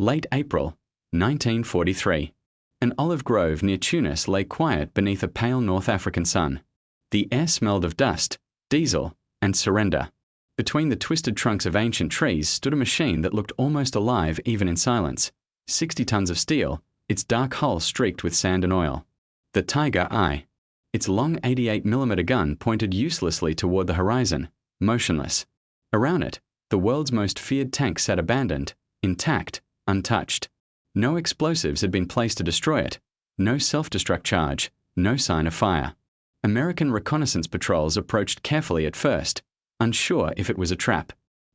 Late April, 1943. An olive grove near Tunis lay quiet beneath a pale North African sun. The air smelled of dust, diesel, and surrender. Between the twisted trunks of ancient trees stood a machine that looked almost alive even in silence. 60 tons of steel, its dark hull streaked with sand and oil. The Tiger I. Its long 88mm gun pointed uselessly toward the horizon, motionless. Around it, the world's most feared tank sat abandoned, intact, untouched. No explosives had been placed to destroy it, no self-destruct charge, no sign of fire. American reconnaissance patrols approached carefully at first, unsure if it was a trap.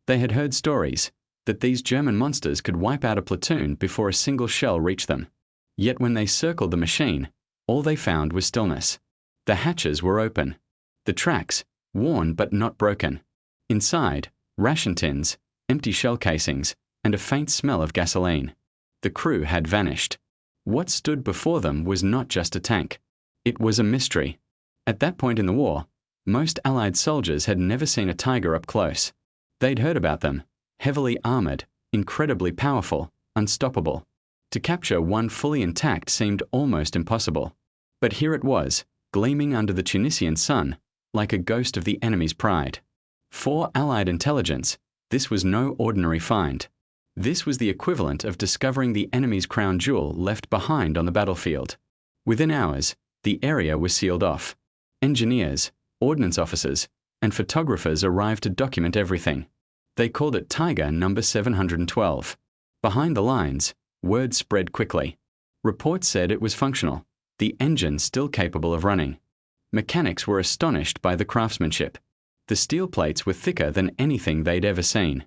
They had heard stories that these German monsters could wipe out a platoon before a single shell reached them. Yet when they circled the machine, all they found was stillness. The hatches were open. The tracks, worn but not broken. Inside, ration tins, empty shell casings, and a faint smell of gasoline. The crew had vanished. What stood before them was not just a tank. It was a mystery. At that point in the war, most Allied soldiers had never seen a Tiger up close. They'd heard about them, heavily armored, incredibly powerful, unstoppable. To capture one fully intact seemed almost impossible. But here it was, gleaming under the Tunisian sun, like a ghost of the enemy's pride. For Allied intelligence, this was no ordinary find. This was the equivalent of discovering the enemy's crown jewel left behind on the battlefield. Within hours, the area was sealed off. Engineers, ordnance officers, and photographers arrived to document everything. They called it Tiger No. 712. Behind the lines, word spread quickly. Reports said it was functional, the engine still capable of running. Mechanics were astonished by the craftsmanship. The steel plates were thicker than anything they'd ever seen.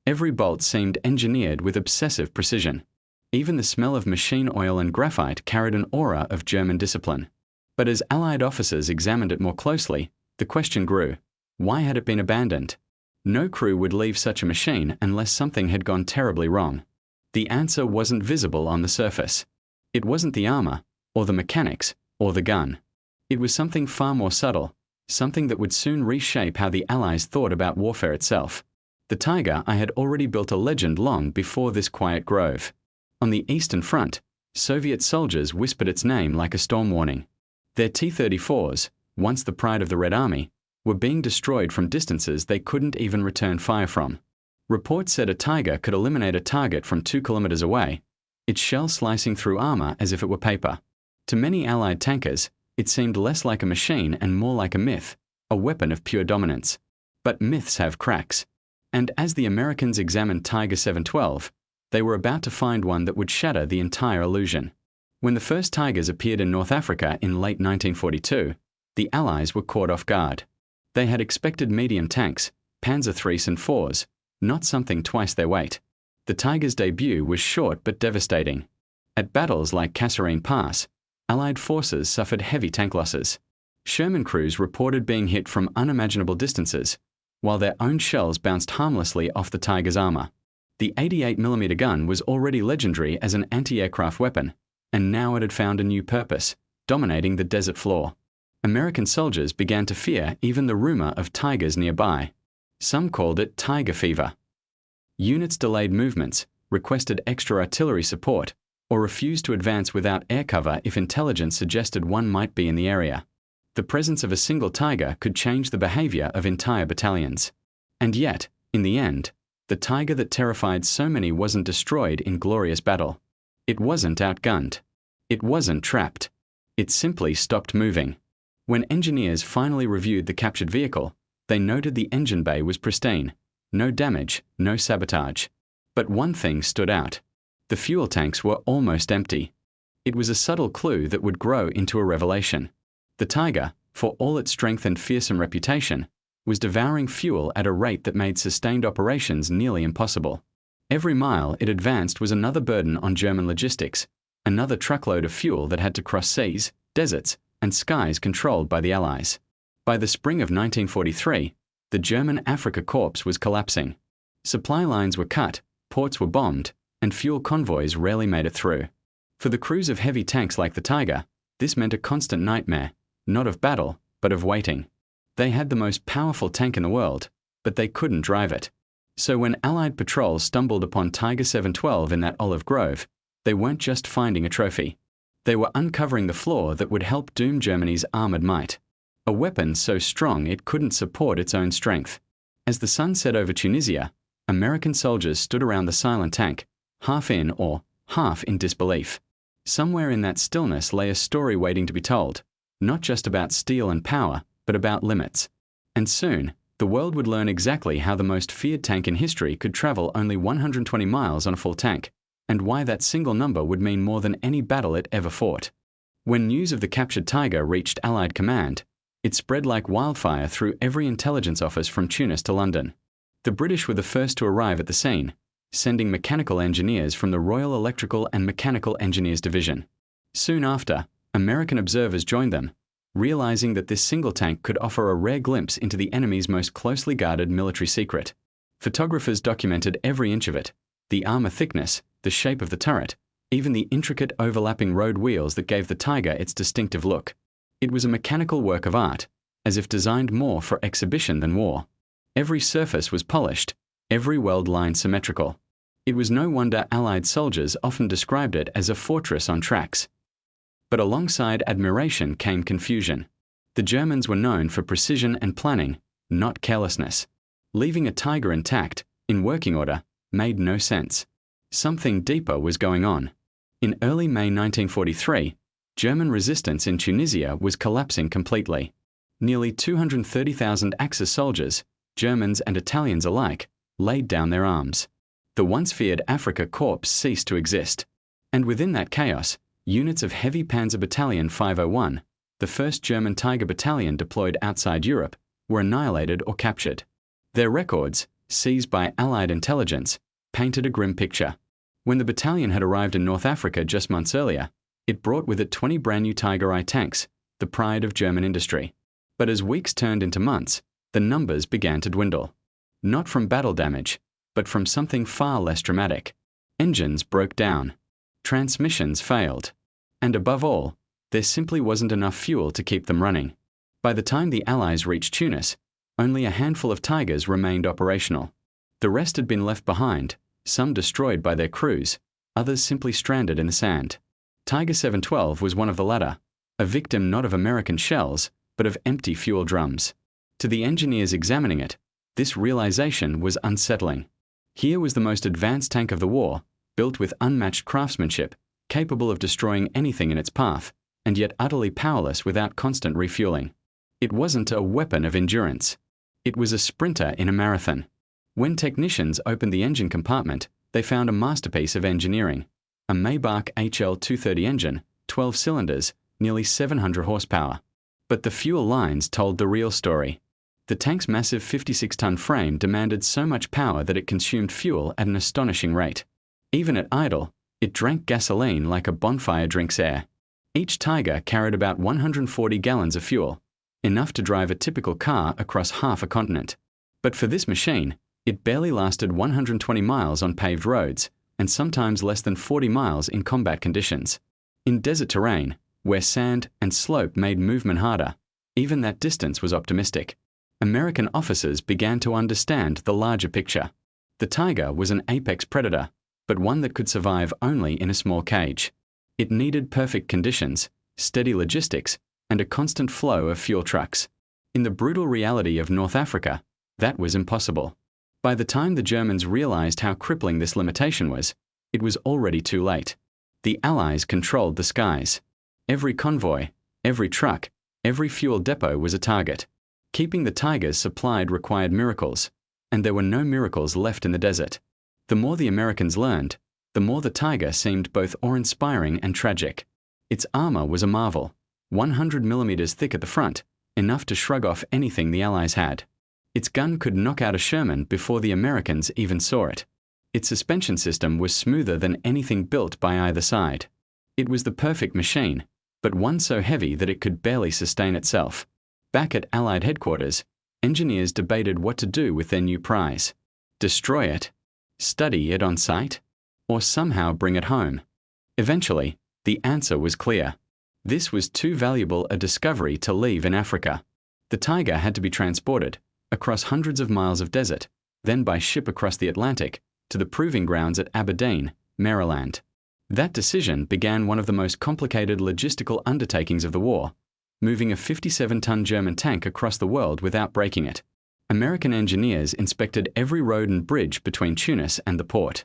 Every bolt seemed engineered with obsessive precision. Even the smell of machine oil and graphite carried an aura of German discipline. But as Allied officers examined it more closely, the question grew: why had it been abandoned? No crew would leave such a machine unless something had gone terribly wrong. The answer wasn't visible on the surface. It wasn't the armor, or the mechanics, or the gun. It was something far more subtle, something that would soon reshape how the Allies thought about warfare itself. The Tiger I had already built a legend long before this quiet grove. On the Eastern Front, Soviet soldiers whispered its name like a storm warning. Their T-34s, once the pride of the Red Army, were being destroyed from distances they couldn't even return fire from. Reports said a Tiger could eliminate a target from 2 kilometers away, its shell slicing through armor as if it were paper. To many Allied tankers, it seemed less like a machine and more like a myth, a weapon of pure dominance. But myths have cracks. And as the Americans examined Tiger 712, they were about to find one that would shatter the entire illusion. When the first Tigers appeared in North Africa in late 1942, the Allies were caught off guard. They had expected medium tanks, Panzer IIIs and IVs, not something twice their weight. The Tiger's debut was short but devastating. At battles like Kasserine Pass, Allied forces suffered heavy tank losses. Sherman crews reported being hit from unimaginable distances, while their own shells bounced harmlessly off the Tiger's armor. The 88mm gun was already legendary as an anti-aircraft weapon, and now it had found a new purpose, dominating the desert floor. American soldiers began to fear even the rumor of Tigers nearby. Some called it Tiger fever. Units delayed movements, requested extra artillery support, or refused to advance without air cover if intelligence suggested one might be in the area. The presence of a single Tiger could change the behavior of entire battalions. And yet, in the end, the Tiger that terrified so many wasn't destroyed in glorious battle. It wasn't outgunned. It wasn't trapped. It simply stopped moving. When engineers finally reviewed the captured vehicle, they noted the engine bay was pristine. No damage, no sabotage. But one thing stood out. The fuel tanks were almost empty. It was a subtle clue that would grow into a revelation. The Tiger, for all its strength and fearsome reputation, was devouring fuel at a rate that made sustained operations nearly impossible. Every mile it advanced was another burden on German logistics, another truckload of fuel that had to cross seas, deserts, and skies controlled by the Allies. By the spring of 1943, the German Afrika Korps was collapsing. Supply lines were cut, ports were bombed, and fuel convoys rarely made it through. For the crews of heavy tanks like the Tiger, this meant a constant nightmare, not of battle, but of waiting. They had the most powerful tank in the world, but they couldn't drive it. So when Allied patrols stumbled upon Tiger 712 in that olive grove, they weren't just finding a trophy. They were uncovering the flaw that would help doom Germany's armored might. A weapon so strong it couldn't support its own strength. As the sun set over Tunisia, American soldiers stood around the silent tank, half in awe, half in disbelief. Somewhere in that stillness lay a story waiting to be told, not just about steel and power, but about limits. And soon, the world would learn exactly how the most feared tank in history could travel only 120 miles on a full tank, and why that single number would mean more than any battle it ever fought. When news of the captured Tiger reached Allied command, it spread like wildfire through every intelligence office from Tunis to London. The British were the first to arrive at the scene, sending mechanical engineers from the Royal Electrical and Mechanical Engineers Division. Soon after, American observers joined them, realizing that this single tank could offer a rare glimpse into the enemy's most closely guarded military secret. Photographers documented every inch of it, the armor thickness, the shape of the turret, even the intricate overlapping road wheels that gave the Tiger its distinctive look. It was a mechanical work of art, as if designed more for exhibition than war. Every surface was polished, every weld line symmetrical. It was no wonder Allied soldiers often described it as a fortress on tracks. But alongside admiration came confusion. The Germans were known for precision and planning, not carelessness. Leaving a Tiger intact, in working order, made no sense. Something deeper was going on. In early May 1943, German resistance in Tunisia was collapsing completely. Nearly 230,000 Axis soldiers, Germans and Italians alike, laid down their arms. The once feared Afrika Korps ceased to exist. And within that chaos, units of Heavy Panzer Battalion 501, the first German Tiger battalion deployed outside Europe, were annihilated or captured. Their records, seized by Allied intelligence, painted a grim picture. When the battalion had arrived in North Africa just months earlier, it brought with it 20 brand new Tiger I tanks, the pride of German industry. But as weeks turned into months, the numbers began to dwindle. Not from battle damage, but from something far less dramatic. Engines broke down. Transmissions failed. And above all, there simply wasn't enough fuel to keep them running. By the time the Allies reached Tunis, only a handful of Tigers remained operational. The rest had been left behind, some destroyed by their crews, others simply stranded in the sand. Tiger 712 was one of the latter, a victim not of American shells, but of empty fuel drums. To the engineers examining it, this realization was unsettling. Here was the most advanced tank of the war, built with unmatched craftsmanship, capable of destroying anything in its path, and yet utterly powerless without constant refueling. It wasn't a weapon of endurance. It was a sprinter in a marathon. When technicians opened the engine compartment, they found a masterpiece of engineering. A Maybach HL230 engine, 12 cylinders, nearly 700 horsepower. But the fuel lines told the real story. The tank's massive 56-ton frame demanded so much power that it consumed fuel at an astonishing rate. Even at idle, it drank gasoline like a bonfire drinks air. Each Tiger carried about 140 gallons of fuel, enough to drive a typical car across half a continent. But for this machine, it barely lasted 120 miles on paved roads, and sometimes less than 40 miles in combat conditions. In desert terrain, where sand and slope made movement harder, even that distance was optimistic. American officers began to understand the larger picture. The Tiger was an apex predator, but one that could survive only in a small cage. It needed perfect conditions, steady logistics, and a constant flow of fuel trucks. In the brutal reality of North Africa, that was impossible. By the time the Germans realized how crippling this limitation was, it was already too late. The Allies controlled the skies. Every convoy, every truck, every fuel depot was a target. Keeping the Tigers supplied required miracles, and there were no miracles left in the desert. The more the Americans learned, the more the Tiger seemed both awe-inspiring and tragic. Its armor was a marvel, 100 millimeters thick at the front, enough to shrug off anything the Allies had. Its gun could knock out a Sherman before the Americans even saw it. Its suspension system was smoother than anything built by either side. It was the perfect machine, but one so heavy that it could barely sustain itself. Back at Allied headquarters, engineers debated what to do with their new prize. Destroy it, study it on site, or somehow bring it home. Eventually, the answer was clear. This was too valuable a discovery to leave in Africa. The Tiger had to be transported, across hundreds of miles of desert, then by ship across the Atlantic to the proving grounds at Aberdeen, Maryland. That decision began one of the most complicated logistical undertakings of the war, moving a 57-ton German tank across the world without breaking it. American engineers inspected every road and bridge between Tunis and the port.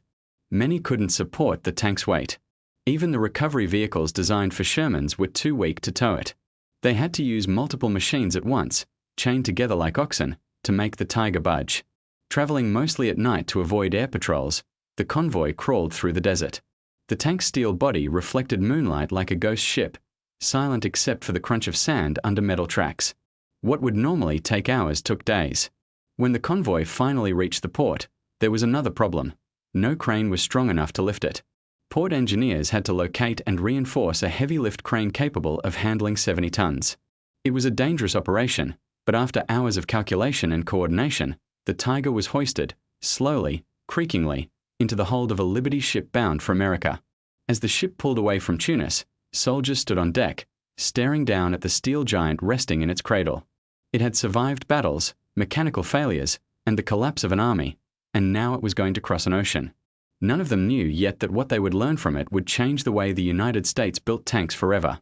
Many couldn't support the tank's weight. Even the recovery vehicles designed for Shermans were too weak to tow it. They had to use multiple machines at once, chained together like oxen, to make the Tiger budge. Traveling mostly at night to avoid air patrols, the convoy crawled through the desert. The tank's steel body reflected moonlight like a ghost ship, silent except for the crunch of sand under metal tracks. What would normally take hours took days. When the convoy finally reached the port, there was another problem. No crane was strong enough to lift it. Port engineers had to locate and reinforce a heavy lift crane capable of handling 70 tons. It was a dangerous operation, but after hours of calculation and coordination, the Tiger was hoisted, slowly, creakingly, into the hold of a Liberty ship bound for America. As the ship pulled away from Tunis, soldiers stood on deck, staring down at the steel giant resting in its cradle. It had survived battles, mechanical failures, and the collapse of an army, and now it was going to cross an ocean. None of them knew yet that what they would learn from it would change the way the United States built tanks forever.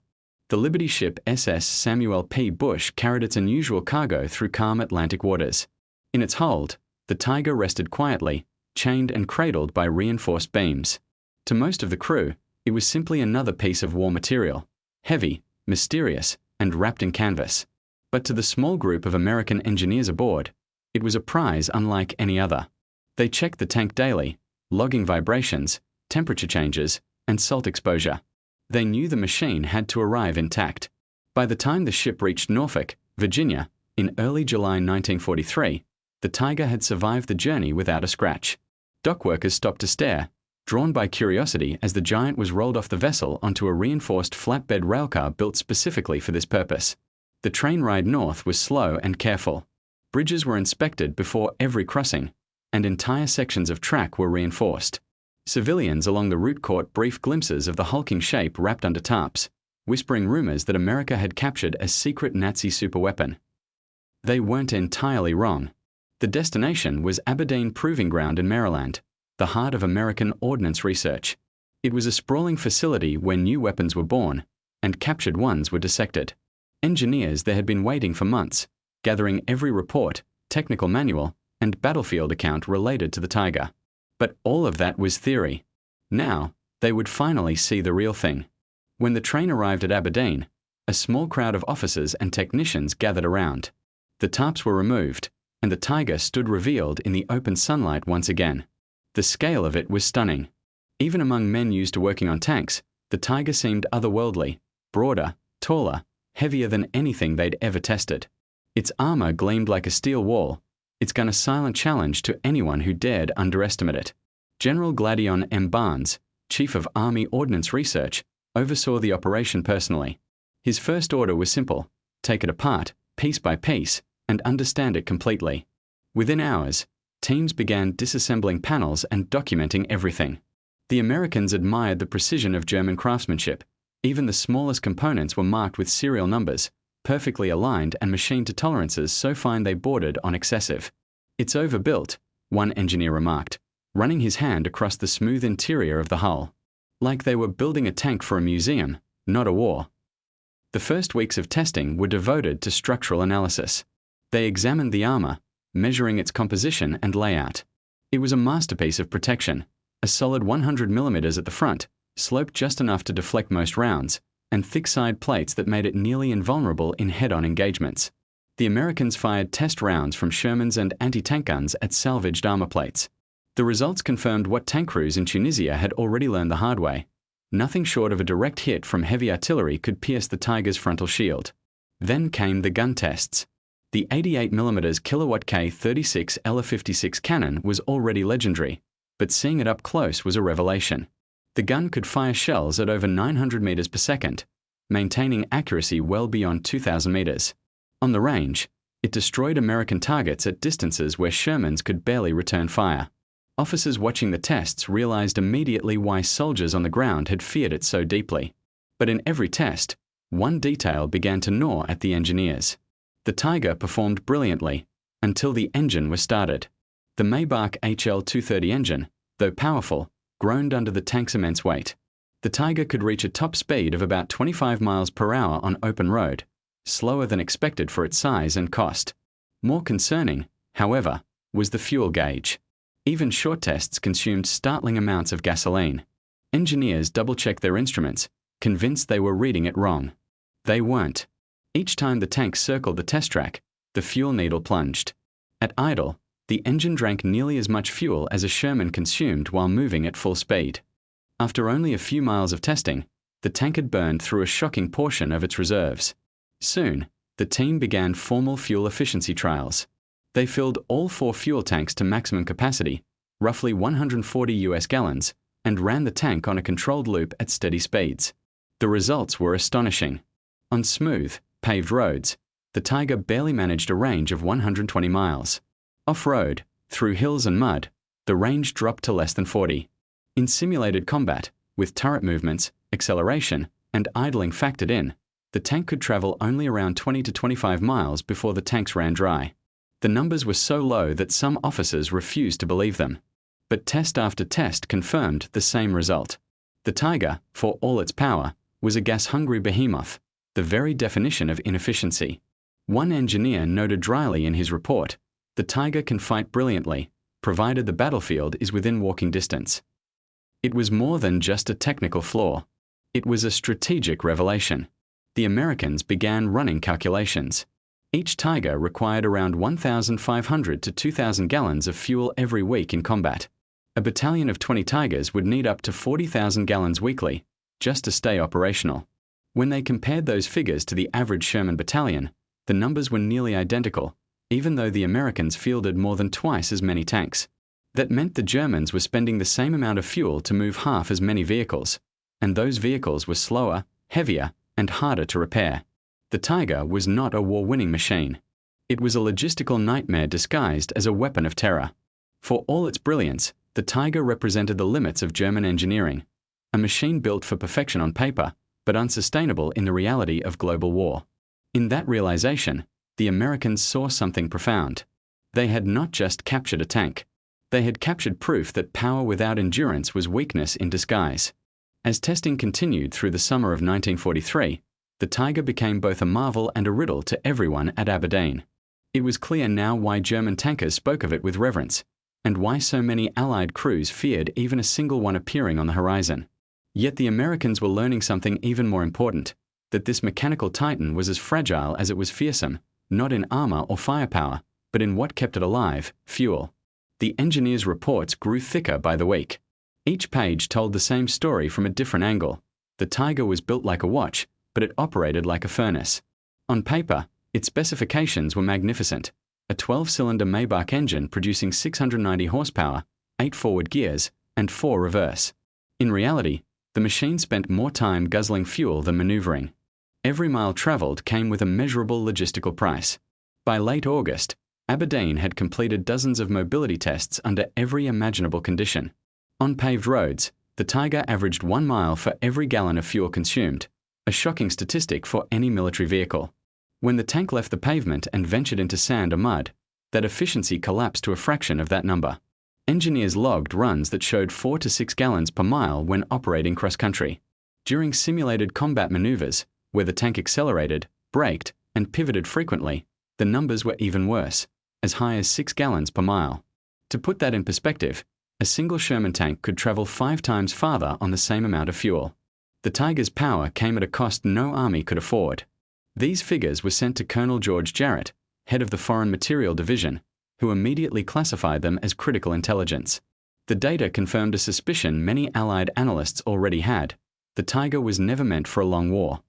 The Liberty ship SS Samuel P. Bush carried its unusual cargo through calm Atlantic waters. In its hold, the Tiger rested quietly, chained and cradled by reinforced beams. To most of the crew, it was simply another piece of war material, heavy, mysterious, and wrapped in canvas. But to the small group of American engineers aboard, it was a prize unlike any other. They checked the tank daily, logging vibrations, temperature changes, and salt exposure. They knew the machine had to arrive intact. By the time the ship reached Norfolk, Virginia, in early July 1943, the Tiger had survived the journey without a scratch. Dockworkers stopped to stare, drawn by curiosity as the giant was rolled off the vessel onto a reinforced flatbed railcar built specifically for this purpose. The train ride north was slow and careful. Bridges were inspected before every crossing, and entire sections of track were reinforced. Civilians along the route caught brief glimpses of the hulking shape wrapped under tarps, whispering rumors that America had captured a secret Nazi superweapon. They weren't entirely wrong. The destination was Aberdeen Proving Ground in Maryland, the heart of American ordnance research. It was a sprawling facility where new weapons were born, and captured ones were dissected. Engineers there had been waiting for months, gathering every report, technical manual, and battlefield account related to the Tiger. But all of that was theory. Now, they would finally see the real thing. When the train arrived at Aberdeen, a small crowd of officers and technicians gathered around. The tarps were removed, and the Tiger stood revealed in the open sunlight once again. The scale of it was stunning. Even among men used to working on tanks, the Tiger seemed otherworldly, broader, taller, heavier than anything they'd ever tested. Its armor gleamed like a steel wall, its gun a silent challenge to anyone who dared underestimate it. General Gladion M. Barnes, Chief of Army Ordnance Research, oversaw the operation personally. His first order was simple: take it apart, piece by piece, and understand it completely. Within hours, teams began disassembling panels and documenting everything. The Americans admired the precision of German craftsmanship. Even the smallest components were marked with serial numbers, perfectly aligned and machined to tolerances so fine they bordered on excessive. "It's overbuilt," one engineer remarked, running his hand across the smooth interior of the hull. Like they were building a tank for a museum, not a war. The first weeks of testing were devoted to structural analysis. They examined the armor, measuring its composition and layout. It was a masterpiece of protection, a solid 100 millimeters at the front, sloped just enough to deflect most rounds, and thick side plates that made it nearly invulnerable in head-on engagements. The Americans fired test rounds from Shermans and anti-tank guns at salvaged armor plates. The results confirmed what tank crews in Tunisia had already learned the hard way. Nothing short of a direct hit from heavy artillery could pierce the Tiger's frontal shield. Then came the gun tests. The 88mm kilowatt K36 LA-56 cannon was already legendary, but seeing it up close was a revelation. The gun could fire shells at over 900 meters per second, maintaining accuracy well beyond 2,000 meters. On the range, it destroyed American targets at distances where Shermans could barely return fire. Officers watching the tests realized immediately why soldiers on the ground had feared it so deeply. But in every test, one detail began to gnaw at the engineers. The Tiger performed brilliantly, until the engine was started. The Maybach HL-230 engine, though powerful, groaned under the tank's immense weight. The Tiger could reach a top speed of about 25 miles per hour on open road, slower than expected for its size and cost. More concerning, however, was the fuel gauge. Even short tests consumed startling amounts of gasoline. Engineers double-checked their instruments, convinced they were reading it wrong. They weren't. Each time the tank circled the test track, the fuel needle plunged. At idle, the engine drank nearly as much fuel as a Sherman consumed while moving at full speed. After only a few miles of testing, the tank had burned through a shocking portion of its reserves. Soon, the team began formal fuel efficiency trials. They filled all 4 fuel tanks to maximum capacity, roughly 140 US gallons, and ran the tank on a controlled loop at steady speeds. The results were astonishing. On smooth, paved roads, the Tiger barely managed a range of 120 miles. Off-road, through hills and mud, the range dropped to less than 40. In simulated combat, with turret movements, acceleration, and idling factored in, the tank could travel only around 20 to 25 miles before the tanks ran dry. The numbers were so low that some officers refused to believe them. But test after test confirmed the same result. The Tiger, for all its power, was a gas-hungry behemoth, the very definition of inefficiency. One engineer noted dryly in his report, "The Tiger can fight brilliantly, provided the battlefield is within walking distance." It was more than just a technical flaw. It was a strategic revelation. The Americans began running calculations. Each Tiger required around 1,500 to 2,000 gallons of fuel every week in combat. A battalion of 20 Tigers would need up to 40,000 gallons weekly, just to stay operational. When they compared those figures to the average Sherman battalion, the numbers were nearly identical, even though the Americans fielded more than twice as many tanks. That meant the Germans were spending the same amount of fuel to move half as many vehicles, and those vehicles were slower, heavier, and harder to repair. The Tiger was not a war-winning machine. It was a logistical nightmare disguised as a weapon of terror. For all its brilliance, the Tiger represented the limits of German engineering, a machine built for perfection on paper, but unsustainable in the reality of global war. In that realization, the Americans saw something profound. They had not just captured a tank. They had captured proof that power without endurance was weakness in disguise. As testing continued through the summer of 1943, the Tiger became both a marvel and a riddle to everyone at Aberdeen. It was clear now why German tankers spoke of it with reverence, and why so many Allied crews feared even a single one appearing on the horizon. Yet the Americans were learning something even more important, that this mechanical titan was as fragile as it was fearsome, not in armor or firepower, but in what kept it alive, fuel. The engineers' reports grew thicker by the week. Each page told the same story from a different angle. The Tiger was built like a watch, but it operated like a furnace. On paper, its specifications were magnificent. A 12-cylinder Maybach engine producing 690 horsepower, 8 forward gears, and 4 reverse. In reality, the machine spent more time guzzling fuel than maneuvering. Every mile traveled came with a measurable logistical price. By late August, Aberdeen had completed dozens of mobility tests under every imaginable condition. On paved roads, the Tiger averaged 1 mile for every gallon of fuel consumed, a shocking statistic for any military vehicle. When the tank left the pavement and ventured into sand or mud, that efficiency collapsed to a fraction of that number. Engineers logged runs that showed 4 to 6 gallons per mile when operating cross-country. During simulated combat maneuvers, where the tank accelerated, braked, and pivoted frequently, the numbers were even worse, as high as 6 gallons per mile. To put that in perspective, a single Sherman tank could travel 5 times farther on the same amount of fuel. The Tiger's power came at a cost no army could afford. These figures were sent to Colonel George Jarrett, head of the Foreign Material Division, who immediately classified them as critical intelligence. The data confirmed a suspicion many Allied analysts already had. The Tiger was never meant for a long war.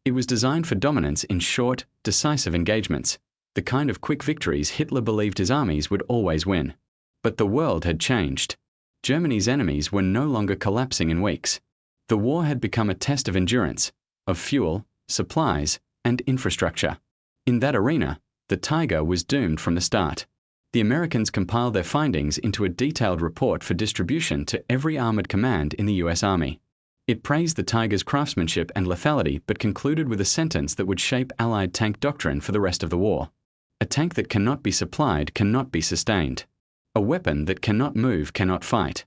It was designed for dominance in short, decisive engagements, the kind of quick victories Hitler believed his armies would always win. But the world had changed. Germany's enemies were no longer collapsing in weeks. The war had become a test of endurance, of fuel, supplies, and infrastructure. In that arena, the Tiger was doomed from the start. The Americans compiled their findings into a detailed report for distribution to every armored command in the US Army. It praised the Tiger's craftsmanship and lethality, but concluded with a sentence that would shape Allied tank doctrine for the rest of the war. A tank that cannot be supplied cannot be sustained. A weapon that cannot move cannot fight.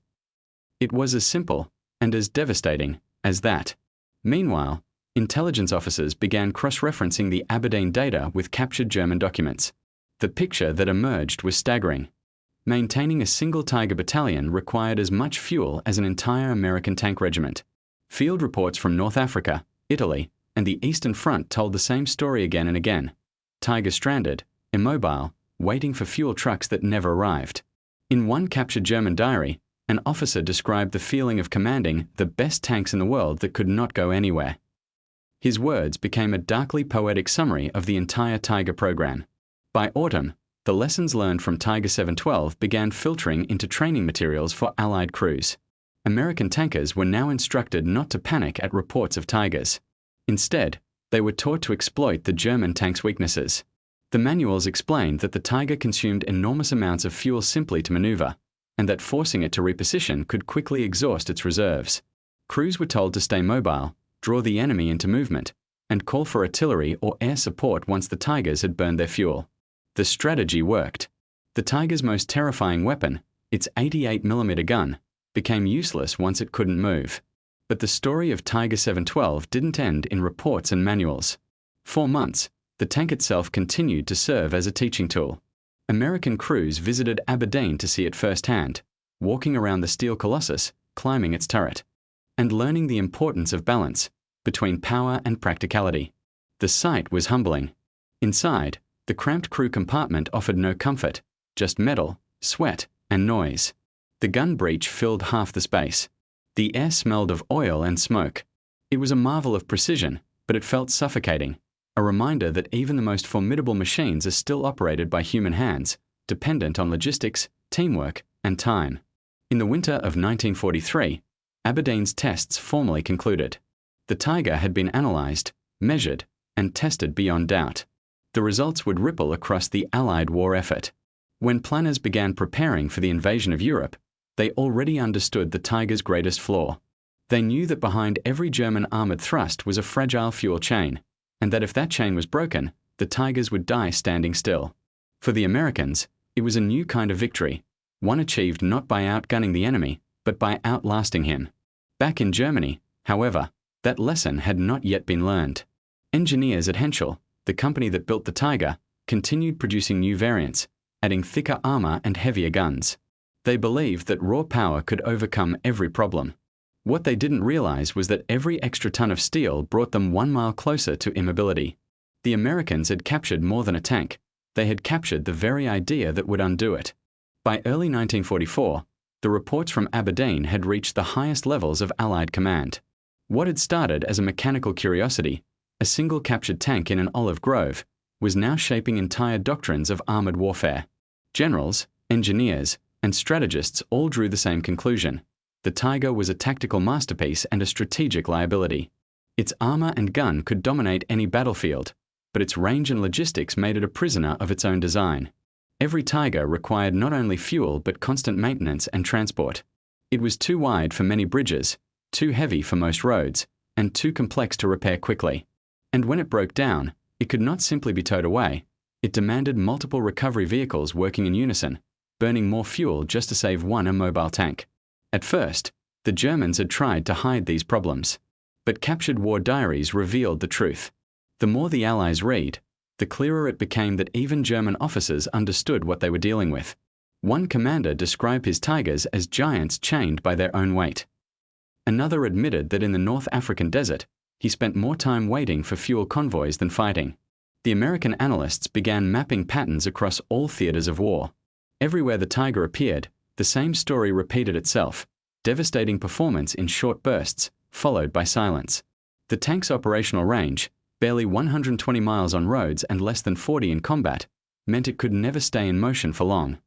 It was as simple and as devastating as that. Meanwhile, intelligence officers began cross-referencing the Aberdeen data with captured German documents. The picture that emerged was staggering. Maintaining a single Tiger battalion required as much fuel as an entire American tank regiment. Field reports from North Africa, Italy, and the Eastern Front told the same story again and again. Tiger stranded, immobile, waiting for fuel trucks that never arrived. In one captured German diary, an officer described the feeling of commanding the best tanks in the world that could not go anywhere. His words became a darkly poetic summary of the entire Tiger program. By autumn, the lessons learned from Tiger 712 began filtering into training materials for Allied crews. American tankers were now instructed not to panic at reports of Tigers. Instead, they were taught to exploit the German tank's weaknesses. The manuals explained that the Tiger consumed enormous amounts of fuel simply to maneuver, and that forcing it to reposition could quickly exhaust its reserves. Crews were told to stay mobile, draw the enemy into movement, and call for artillery or air support once the Tigers had burned their fuel. The strategy worked. The Tiger's most terrifying weapon, its 88mm gun, became useless once it couldn't move. But the story of Tiger 712 didn't end in reports and manuals. For months, the tank itself continued to serve as a teaching tool. American crews visited Aberdeen to see it firsthand, walking around the steel colossus, climbing its turret, and learning the importance of balance between power and practicality. The sight was humbling. Inside, the cramped crew compartment offered no comfort, just metal, sweat, and noise. The gun breech filled half the space. The air smelled of oil and smoke. It was a marvel of precision, but it felt suffocating, a reminder that even the most formidable machines are still operated by human hands, dependent on logistics, teamwork, and time. In the winter of 1943, Aberdeen's tests formally concluded. The Tiger had been analyzed, measured, and tested beyond doubt. The results would ripple across the Allied war effort. When planners began preparing for the invasion of Europe, they already understood the Tiger's greatest flaw. They knew that behind every German armored thrust was a fragile fuel chain, and that if that chain was broken, the Tigers would die standing still. For the Americans, it was a new kind of victory, one achieved not by outgunning the enemy, but by outlasting him. Back in Germany, however, that lesson had not yet been learned. Engineers at Henschel, the company that built the Tiger, continued producing new variants, adding thicker armor and heavier guns. They believed that raw power could overcome every problem. What they didn't realize was that every extra ton of steel brought them 1 mile closer to immobility. The Americans had captured more than a tank. They had captured the very idea that would undo it. By early 1944, the reports from Aberdeen had reached the highest levels of Allied command. What had started as a mechanical curiosity, a single captured tank in an olive grove, was now shaping entire doctrines of armored warfare. Generals, engineers, and strategists all drew the same conclusion. The Tiger was a tactical masterpiece and a strategic liability. Its armor and gun could dominate any battlefield, but its range and logistics made it a prisoner of its own design. Every Tiger required not only fuel but constant maintenance and transport. It was too wide for many bridges, too heavy for most roads, and too complex to repair quickly. And when it broke down, it could not simply be towed away. It demanded multiple recovery vehicles working in unison, burning more fuel just to save one immobile tank. At first, the Germans had tried to hide these problems, but captured war diaries revealed the truth. The more the Allies read, the clearer it became that even German officers understood what they were dealing with. One commander described his Tigers as giants chained by their own weight. Another admitted that in the North African desert, he spent more time waiting for fuel convoys than fighting. The American analysts began mapping patterns across all theaters of war. Everywhere the Tiger appeared, the same story repeated itself: devastating performance in short bursts, followed by silence. The tank's operational range, barely 120 miles on roads and less than 40 in combat, meant it could never stay in motion for long.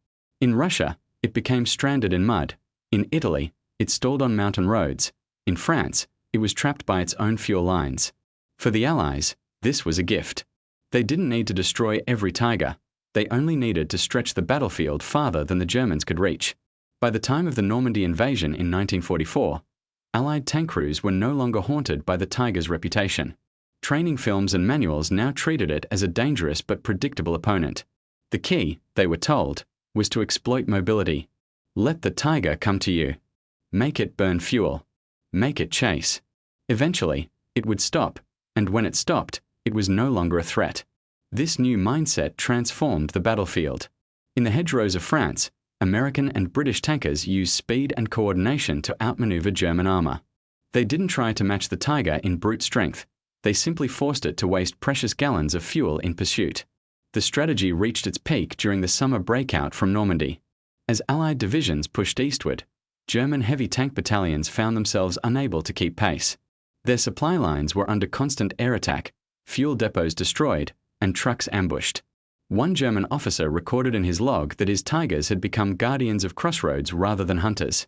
In Russia, it became stranded in mud. In Italy, it stalled on mountain roads. In France, it was trapped by its own fuel lines. For the Allies, this was a gift. They didn't need to destroy every Tiger. They only needed to stretch the battlefield farther than the Germans could reach. By the time of the Normandy invasion in 1944, Allied tank crews were no longer haunted by the Tiger's reputation. Training films and manuals now treated it as a dangerous but predictable opponent. The key, they were told, was to exploit mobility. Let the tiger come to you. Make it burn fuel. Make it chase. Eventually, it would stop, and when it stopped, it was no longer a threat. This new mindset transformed the battlefield. In the hedgerows of France, American and British tankers used speed and coordination to outmaneuver German armor. They didn't try to match the Tiger in brute strength. They simply forced it to waste precious gallons of fuel in pursuit. The strategy reached its peak during the summer breakout from Normandy. As Allied divisions pushed eastward, German heavy tank battalions found themselves unable to keep pace. Their supply lines were under constant air attack, fuel depots destroyed, and trucks ambushed. One German officer recorded in his log that his Tigers had become guardians of crossroads rather than hunters.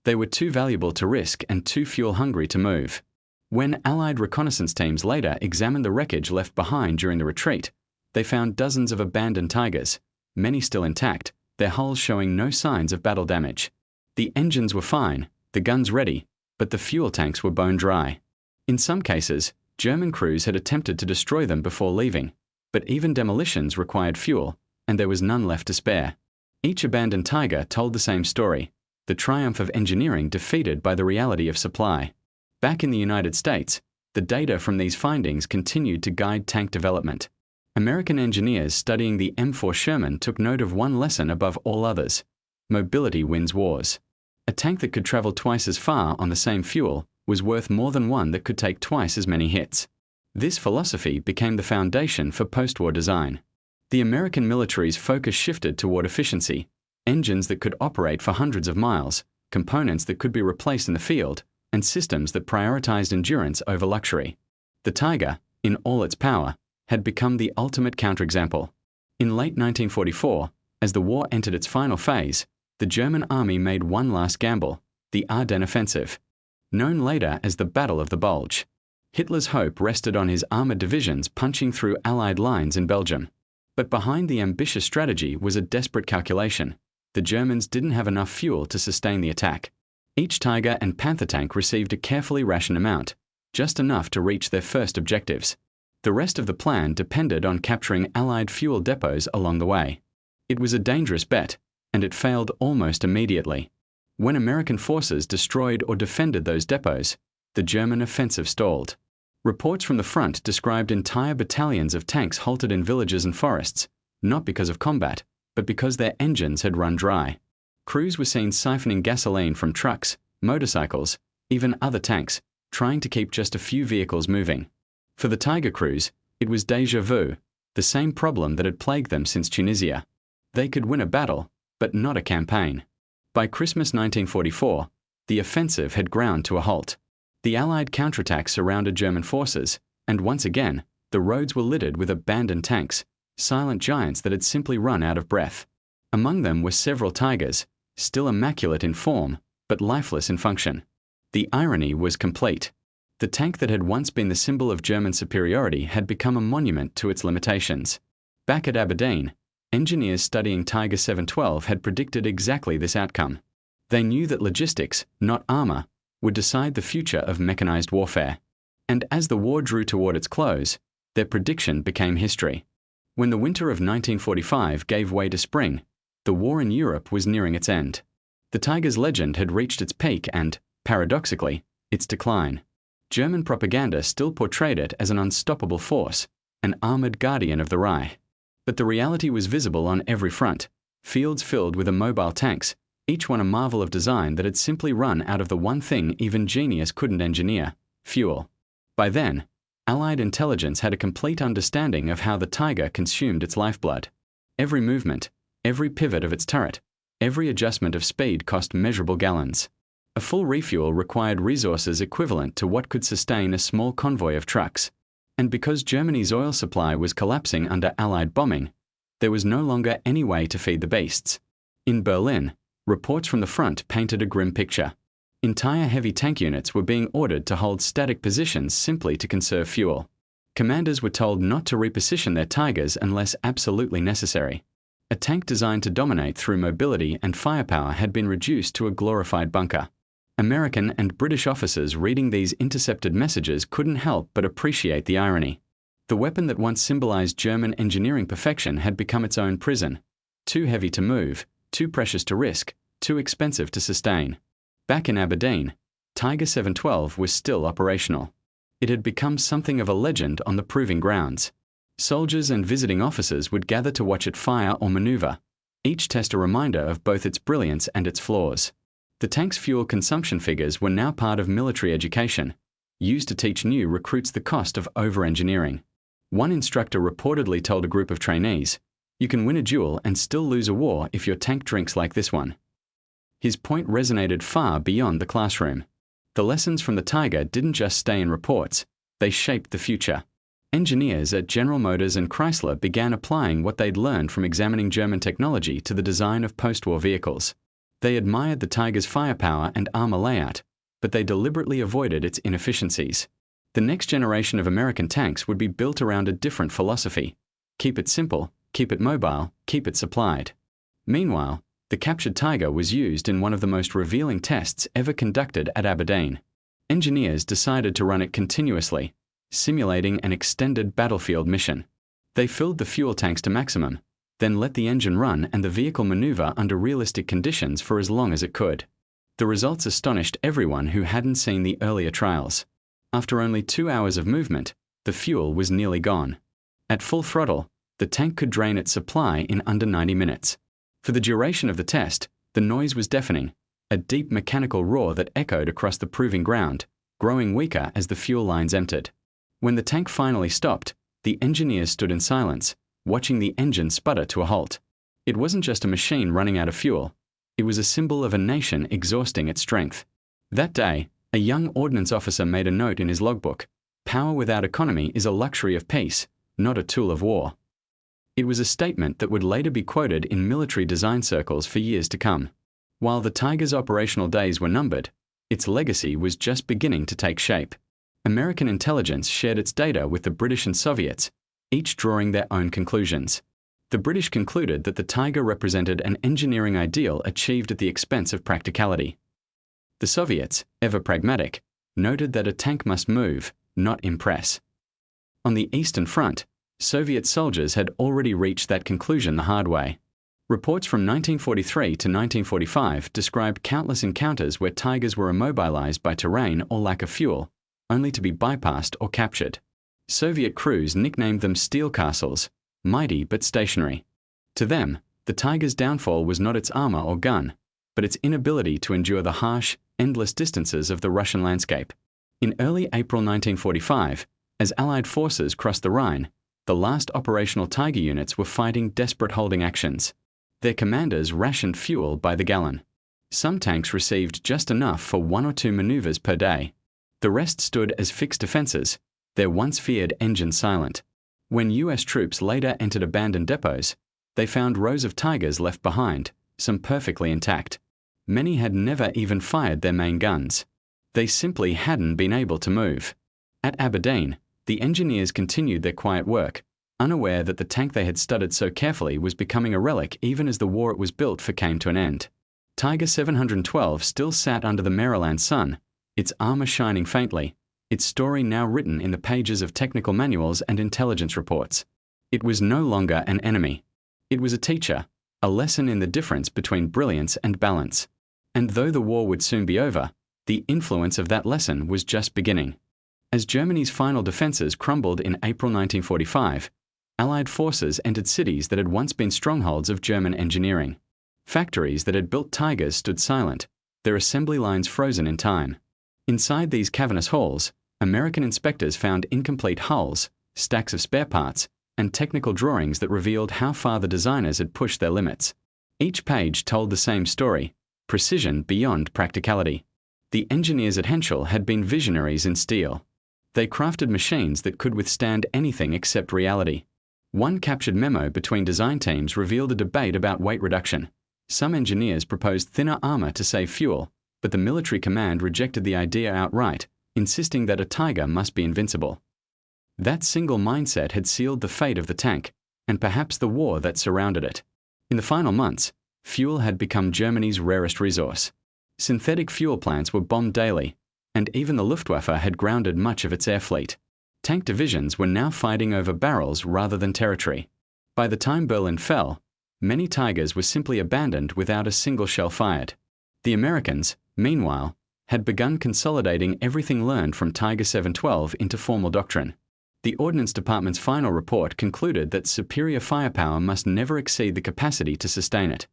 They were too valuable to risk and too fuel-hungry to move. When Allied reconnaissance teams later examined the wreckage left behind during the retreat, they found dozens of abandoned Tigers, many still intact, their hulls showing no signs of battle damage. The engines were fine, the guns ready, but the fuel tanks were bone dry. In some cases, German crews had attempted to destroy them before leaving, but even demolitions required fuel, and there was none left to spare. Each abandoned Tiger told the same story, the triumph of engineering defeated by the reality of supply. Back in the United States, the data from these findings continued to guide tank development. American engineers studying the M4 Sherman took note of one lesson above all others: mobility wins wars. A tank that could travel twice as far on the same fuel was worth more than one that could take twice as many hits. This philosophy became the foundation for post-war design. The American military's focus shifted toward efficiency, engines that could operate for hundreds of miles, components that could be replaced in the field, and systems that prioritized endurance over luxury. The Tiger, in all its power, had become the ultimate counterexample. In late 1944, as the war entered its final phase, the German army made one last gamble, the Ardennes offensive. Known later as the Battle of the Bulge, Hitler's hope rested on his armored divisions punching through Allied lines in Belgium. But behind the ambitious strategy was a desperate calculation. The Germans didn't have enough fuel to sustain the attack. Each Tiger and Panther tank received a carefully rationed amount, just enough to reach their first objectives. The rest of the plan depended on capturing Allied fuel depots along the way. It was a dangerous bet, and it failed almost immediately. When American forces destroyed or defended those depots, the German offensive stalled. Reports from the front described entire battalions of tanks halted in villages and forests, not because of combat, but because their engines had run dry. Crews were seen siphoning gasoline from trucks, motorcycles, even other tanks, trying to keep just a few vehicles moving. For the Tiger crews, it was déjà vu, the same problem that had plagued them since Tunisia. They could win a battle, but not a campaign. By Christmas 1944, the offensive had ground to a halt. The Allied counterattack surrounded German forces, and once again, the roads were littered with abandoned tanks, silent giants that had simply run out of breath. Among them were several Tigers, still immaculate in form, but lifeless in function. The irony was complete. The tank that had once been the symbol of German superiority had become a monument to its limitations. Back at Aberdeen, engineers studying Tiger 712 had predicted exactly this outcome. They knew that logistics, not armor, would decide the future of mechanized warfare. And as the war drew toward its close, their prediction became history. When the winter of 1945 gave way to spring, the war in Europe was nearing its end. The Tiger's legend had reached its peak and, paradoxically, its decline. German propaganda still portrayed it as an unstoppable force, an armored guardian of the Reich. But the reality was visible on every front, fields filled with immobile tanks, each one a marvel of design that had simply run out of the one thing even genius couldn't engineer: fuel. By then, Allied intelligence had a complete understanding of how the Tiger consumed its lifeblood. Every movement, every pivot of its turret, every adjustment of speed cost measurable gallons. A full refuel required resources equivalent to what could sustain a small convoy of trucks. And because Germany's oil supply was collapsing under Allied bombing, there was no longer any way to feed the beasts. In Berlin, reports from the front painted a grim picture. Entire heavy tank units were being ordered to hold static positions simply to conserve fuel. Commanders were told not to reposition their Tigers unless absolutely necessary. A tank designed to dominate through mobility and firepower had been reduced to a glorified bunker. American and British officers reading these intercepted messages couldn't help but appreciate the irony. The weapon that once symbolized German engineering perfection had become its own prison. Too heavy to move, too precious to risk, too expensive to sustain. Back in Aberdeen, Tiger 712 was still operational. It had become something of a legend on the proving grounds. Soldiers and visiting officers would gather to watch it fire or maneuver, each test a reminder of both its brilliance and its flaws. The tank's fuel consumption figures were now part of military education, used to teach new recruits the cost of over-engineering. One instructor reportedly told a group of trainees, "You can win a duel and still lose a war if your tank drinks like this one." His point resonated far beyond the classroom. The lessons from the Tiger didn't just stay in reports, they shaped the future. Engineers at General Motors and Chrysler began applying what they'd learned from examining German technology to the design of post-war vehicles. They admired the Tiger's firepower and armor layout, but they deliberately avoided its inefficiencies. The next generation of American tanks would be built around a different philosophy. Keep it simple, keep it mobile, keep it supplied. Meanwhile, the captured Tiger was used in one of the most revealing tests ever conducted at Aberdeen. Engineers decided to run it continuously, simulating an extended battlefield mission. They filled the fuel tanks to maximum, then let the engine run and the vehicle maneuver under realistic conditions for as long as it could. The results astonished everyone who hadn't seen the earlier trials. After only 2 hours of movement, the fuel was nearly gone. At full throttle, the tank could drain its supply in under 90 minutes. For the duration of the test, the noise was deafening, a deep mechanical roar that echoed across the proving ground, growing weaker as the fuel lines emptied. When the tank finally stopped, the engineers stood in silence, watching the engine sputter to a halt. It wasn't just a machine running out of fuel. It was a symbol of a nation exhausting its strength. That day, a young ordnance officer made a note in his logbook: "Power without economy is a luxury of peace, not a tool of war." It was a statement that would later be quoted in military design circles for years to come. While the Tiger's operational days were numbered, its legacy was just beginning to take shape. American intelligence shared its data with the British and Soviets, each drawing their own conclusions. The British concluded that the Tiger represented an engineering ideal achieved at the expense of practicality. The Soviets, ever pragmatic, noted that a tank must move, not impress. On the Eastern Front, Soviet soldiers had already reached that conclusion the hard way. Reports from 1943 to 1945 described countless encounters where Tigers were immobilized by terrain or lack of fuel, only to be bypassed or captured. Soviet crews nicknamed them steel castles, mighty but stationary. To them, the Tiger's downfall was not its armor or gun, but its inability to endure the harsh, endless distances of the Russian landscape. In early April 1945, as Allied forces crossed the Rhine, the last operational Tiger units were fighting desperate holding actions. Their commanders rationed fuel by the gallon. Some tanks received just enough for 1 or 2 maneuvers per day. The rest stood as fixed defenses, their once feared engines silent. When US troops later entered abandoned depots, they found rows of Tigers left behind, some perfectly intact. Many had never even fired their main guns. They simply hadn't been able to move. At Aberdeen, the engineers continued their quiet work, unaware that the tank they had studied so carefully was becoming a relic even as the war it was built for came to an end. Tiger 712 still sat under the Maryland sun, its armor shining faintly, its story now written in the pages of technical manuals and intelligence reports. It was no longer an enemy. It was a teacher, a lesson in the difference between brilliance and balance. And though the war would soon be over, the influence of that lesson was just beginning. As Germany's final defenses crumbled in April 1945, Allied forces entered cities that had once been strongholds of German engineering. Factories that had built Tigers stood silent, their assembly lines frozen in time. Inside these cavernous halls, American inspectors found incomplete hulls, stacks of spare parts, and technical drawings that revealed how far the designers had pushed their limits. Each page told the same story: precision beyond practicality. The engineers at Henschel had been visionaries in steel. They crafted machines that could withstand anything except reality. One captured memo between design teams revealed a debate about weight reduction. Some engineers proposed thinner armor to save fuel, but the military command rejected the idea outright, insisting that a Tiger must be invincible. That single mindset had sealed the fate of the tank, and perhaps the war that surrounded it. In the final months, fuel had become Germany's rarest resource. Synthetic fuel plants were bombed daily, and even the Luftwaffe had grounded much of its air fleet. Tank divisions were now fighting over barrels rather than territory. By the time Berlin fell, Many Tigers were simply abandoned without a single shell fired. The Americans, meanwhile, had begun consolidating everything learned from Tiger 712 into formal doctrine. The Ordnance Department's final report concluded that superior firepower must never exceed the capacity to sustain it.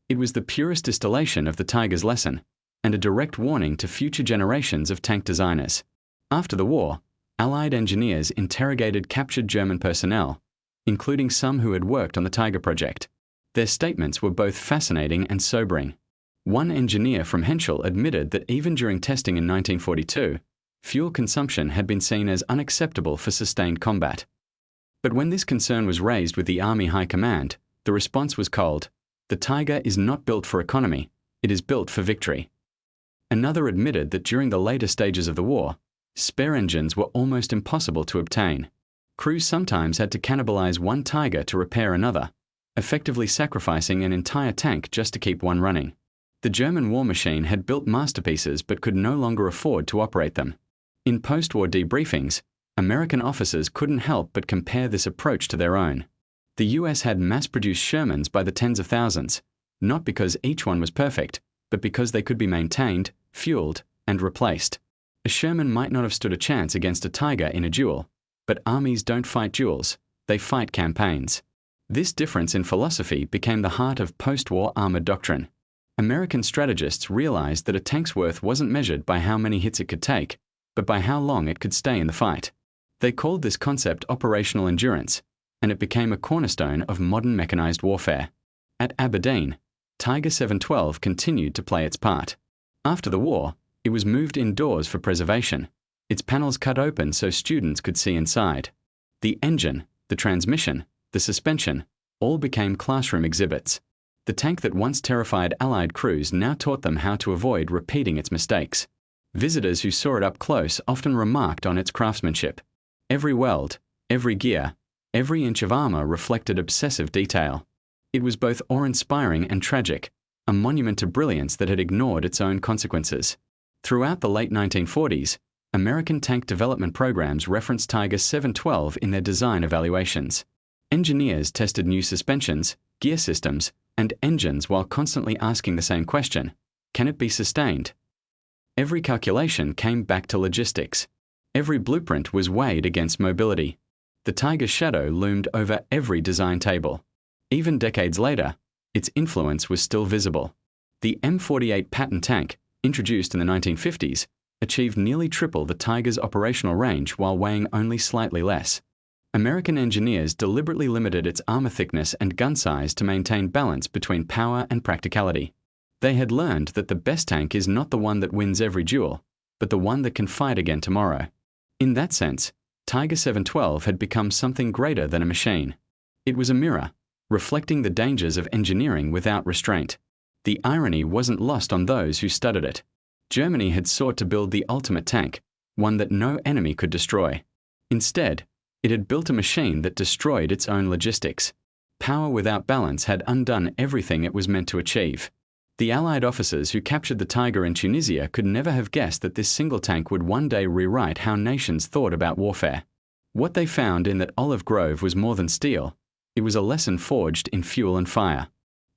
It was the purest distillation of the Tiger's lesson, and a direct warning to future generations of tank designers. After the war, Allied engineers interrogated captured German personnel, including some who had worked on the Tiger project. Their statements were both fascinating and sobering. One engineer from Henschel admitted that even during testing in 1942, fuel consumption had been seen as unacceptable for sustained combat. But when this concern was raised with the Army High Command, the response was cold. The Tiger is not built for economy, it is built for victory. Another admitted that during the later stages of the war, spare engines were almost impossible to obtain. Crews sometimes had to cannibalize one Tiger to repair another, effectively sacrificing an entire tank just to keep one running. The German war machine had built masterpieces but could no longer afford to operate them. In post-war debriefings, American officers couldn't help but compare this approach to their own. The US had mass-produced Shermans by the tens of thousands, not because each one was perfect, but because they could be maintained, fueled, and replaced. A Sherman might not have stood a chance against a Tiger in a duel, but armies don't fight duels, they fight campaigns. This difference in philosophy became the heart of post-war armored doctrine. American strategists realized that a tank's worth wasn't measured by how many hits it could take, but by how long it could stay in the fight. They called this concept operational endurance, and it became a cornerstone of modern mechanized warfare. At Aberdeen, Tiger 712 continued to play its part. After the war, it was moved indoors for preservation, its panels cut open so students could see inside. The engine, the transmission, the suspension, all became classroom exhibits. The tank that once terrified Allied crews now taught them how to avoid repeating its mistakes. Visitors who saw it up close often remarked on its craftsmanship. Every weld, every gear, every inch of armor reflected obsessive detail. It was both awe-inspiring and tragic, a monument to brilliance that had ignored its own consequences. Throughout the late 1940s, American tank development programs referenced Tiger 712 in their design evaluations. Engineers tested new suspensions, gear systems, and engines while constantly asking the same question: can it be sustained? Every calculation came back to logistics. Every blueprint was weighed against mobility. The Tiger's shadow loomed over every design table. Even decades later, its influence was still visible. The M48 Patton tank, introduced in the 1950s, achieved nearly triple the Tiger's operational range while weighing only slightly less. American engineers deliberately limited its armor thickness and gun size to maintain balance between power and practicality. They had learned that the best tank is not the one that wins every duel, but the one that can fight again tomorrow. In that sense, Tiger 712 had become something greater than a machine. It was a mirror, reflecting the dangers of engineering without restraint. The irony wasn't lost on those who studied it. Germany had sought to build the ultimate tank, one that no enemy could destroy. Instead, it had built a machine that destroyed its own logistics. Power without balance had undone everything it was meant to achieve. The Allied officers who captured the Tiger in Tunisia could never have guessed that this single tank would one day rewrite how nations thought about warfare. What they found in that Olive Grove was more than steel. It was a lesson forged in fuel and fire.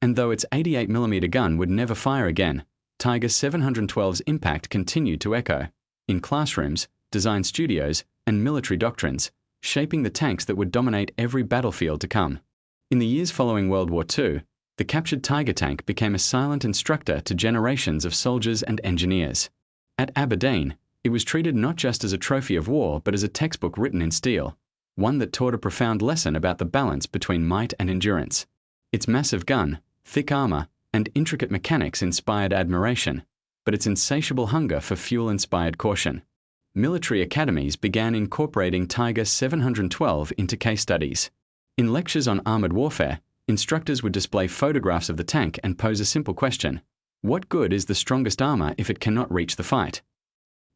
And though its 88mm gun would never fire again, Tiger 712's impact continued to echo in classrooms, design studios, and military doctrines, shaping the tanks that would dominate every battlefield to come. In the years following World War II, the captured Tiger tank became a silent instructor to generations of soldiers and engineers. At Aberdeen, it was treated not just as a trophy of war but as a textbook written in steel, one that taught a profound lesson about the balance between might and endurance. Its massive gun, thick armor, and intricate mechanics inspired admiration, but its insatiable hunger for fuel inspired caution. Military academies began incorporating Tiger 712 into case studies. In lectures on armored warfare, instructors would display photographs of the tank and pose a simple question: what good is the strongest armor if it cannot reach the fight?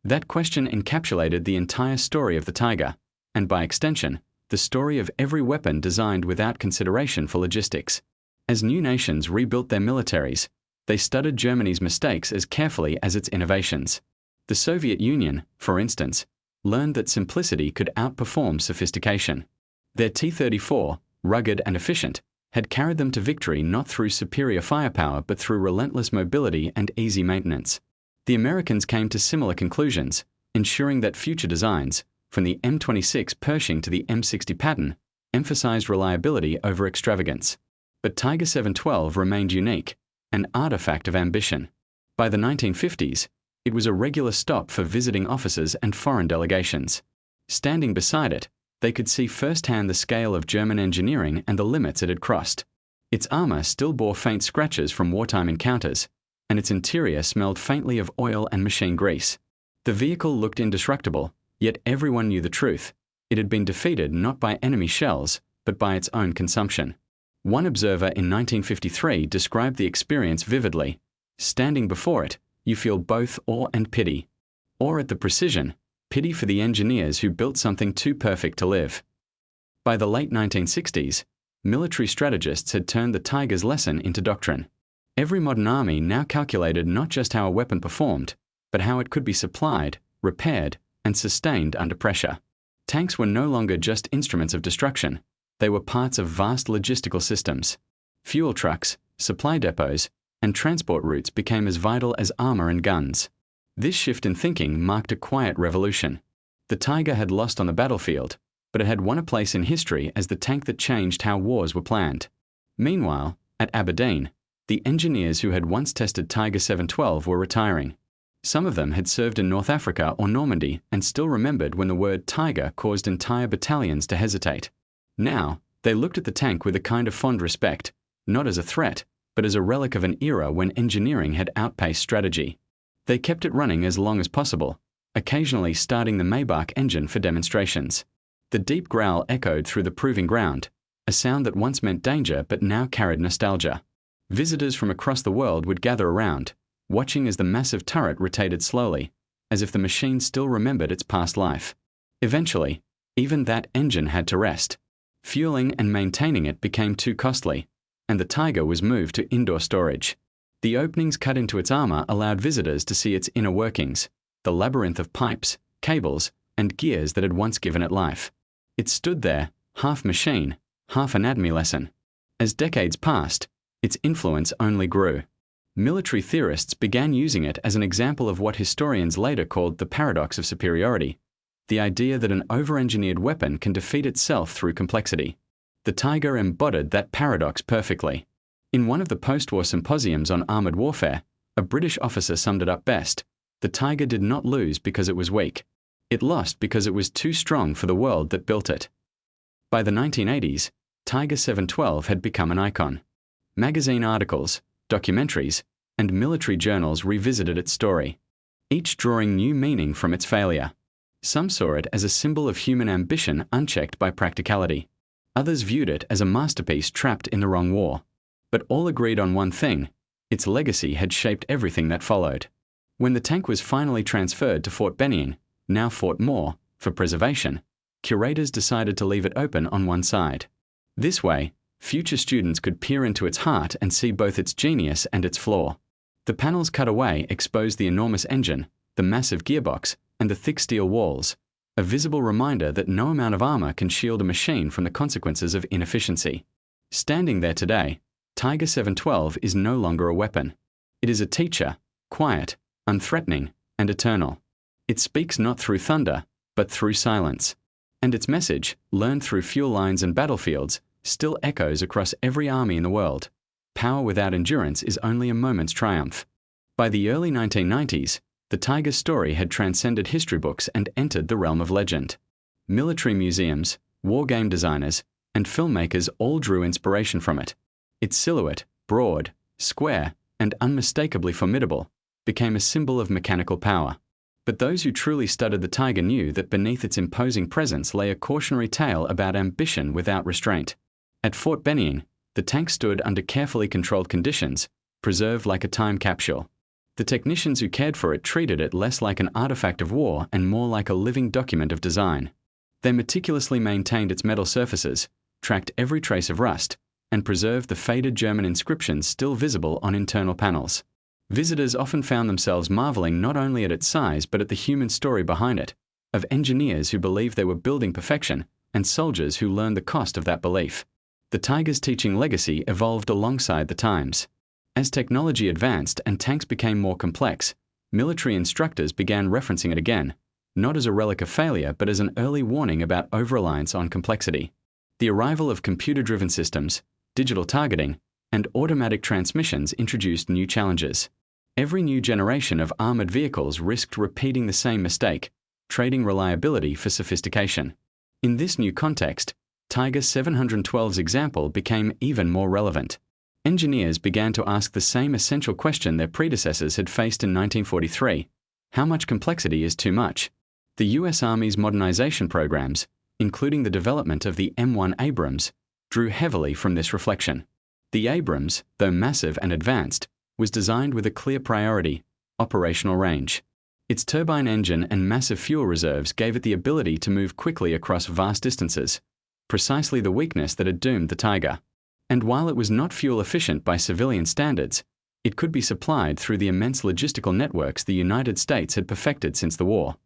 That question encapsulated the entire story of the Tiger, and by extension, the story of every weapon designed without consideration for logistics. As new nations rebuilt their militaries, they studied Germany's mistakes as carefully as its innovations. The Soviet Union, for instance, learned that simplicity could outperform sophistication. Their T-34, rugged and efficient, had carried them to victory not through superior firepower but through relentless mobility and easy maintenance. The Americans came to similar conclusions, ensuring that future designs, from the M26 Pershing to the M60 Patton, emphasized reliability over extravagance. But Tiger 712 remained unique, an artifact of ambition. By the 1950s, it was a regular stop for visiting officers and foreign delegations. Standing beside it, they could see firsthand the scale of German engineering and the limits it had crossed. Its armor still bore faint scratches from wartime encounters, and its interior smelled faintly of oil and machine grease. The vehicle looked indestructible, yet everyone knew the truth. It had been defeated not by enemy shells, but by its own consumption. One observer in 1953 described the experience vividly. Standing before it, you feel both awe and pity. Awe at the precision, pity for the engineers who built something too perfect to live. By the late 1960s, military strategists had turned the Tiger's lesson into doctrine. Every modern army now calculated not just how a weapon performed, but how it could be supplied, repaired, and sustained under pressure. Tanks were no longer just instruments of destruction. They were parts of vast logistical systems. Fuel trucks, supply depots, and transport routes became as vital as armor and guns. This shift in thinking marked a quiet revolution. The Tiger had lost on the battlefield, but it had won a place in history as the tank that changed how wars were planned. Meanwhile, at Aberdeen, the engineers who had once tested Tiger 712 were retiring. Some of them had served in North Africa or Normandy and still remembered when the word Tiger caused entire battalions to hesitate. Now, they looked at the tank with a kind of fond respect, not as a threat, but as a relic of an era when engineering had outpaced strategy. They kept it running as long as possible, occasionally starting the Maybach engine for demonstrations. The deep growl echoed through the proving ground, a sound that once meant danger but now carried nostalgia. Visitors from across the world would gather around, watching as the massive turret rotated slowly, as if the machine still remembered its past life. Eventually, even that engine had to rest. Fueling and maintaining it became too costly, and the Tiger was moved to indoor storage. The openings cut into its armor allowed visitors to see its inner workings, the labyrinth of pipes, cables, and gears that had once given it life. It stood there, half machine, half anatomy lesson. As decades passed, its influence only grew. Military theorists began using it as an example of what historians later called the paradox of superiority, the idea that an over-engineered weapon can defeat itself through complexity. The Tiger embodied that paradox perfectly. In one of the post-war symposiums on armored warfare, a British officer summed it up best: the Tiger did not lose because it was weak. It lost because it was too strong for the world that built it. By the 1980s, Tiger 712 had become an icon. Magazine articles, documentaries, and military journals revisited its story, each drawing new meaning from its failure. Some saw it as a symbol of human ambition unchecked by practicality. Others viewed it as a masterpiece trapped in the wrong war. But all agreed on one thing: its legacy had shaped everything that followed. When the tank was finally transferred to Fort Benning, now Fort Moore, for preservation, curators decided to leave it open on one side. This way, future students could peer into its heart and see both its genius and its flaw. The panels cut away exposed the enormous engine, the massive gearbox, and the thick steel walls, a visible reminder that no amount of armor can shield a machine from the consequences of inefficiency. Standing there today, Tiger 712 is no longer a weapon. It is a teacher, quiet, unthreatening, and eternal. It speaks not through thunder, but through silence. And its message, learned through fuel lines and battlefields, still echoes across every army in the world. Power without endurance is only a moment's triumph. By the early 1990s, the Tiger's story had transcended history books and entered the realm of legend. Military museums, war game designers, and filmmakers all drew inspiration from it. Its silhouette, broad, square, and unmistakably formidable, became a symbol of mechanical power. But those who truly studied the Tiger knew that beneath its imposing presence lay a cautionary tale about ambition without restraint. At Fort Benning, the tank stood under carefully controlled conditions, preserved like a time capsule. The technicians who cared for it treated it less like an artifact of war and more like a living document of design. They meticulously maintained its metal surfaces, tracked every trace of rust, and preserved the faded German inscriptions still visible on internal panels. Visitors often found themselves marveling not only at its size but at the human story behind it, of engineers who believed they were building perfection and soldiers who learned the cost of that belief. The Tiger's teaching legacy evolved alongside the times. As technology advanced and tanks became more complex, military instructors began referencing it again, not as a relic of failure but as an early warning about over-reliance on complexity. The arrival of computer-driven systems, digital targeting, and automatic transmissions introduced new challenges. Every new generation of armored vehicles risked repeating the same mistake, trading reliability for sophistication. In this new context, Tiger 712's example became even more relevant. Engineers began to ask the same essential question their predecessors had faced in 1943: how much complexity is too much? The U.S. Army's modernization programs, including the development of the M1 Abrams, drew heavily from this reflection. The Abrams, though massive and advanced, was designed with a clear priority: operational range. Its turbine engine and massive fuel reserves gave it the ability to move quickly across vast distances, precisely the weakness that had doomed the Tiger. And while it was not fuel efficient by civilian standards, it could be supplied through the immense logistical networks the United States had perfected since the war.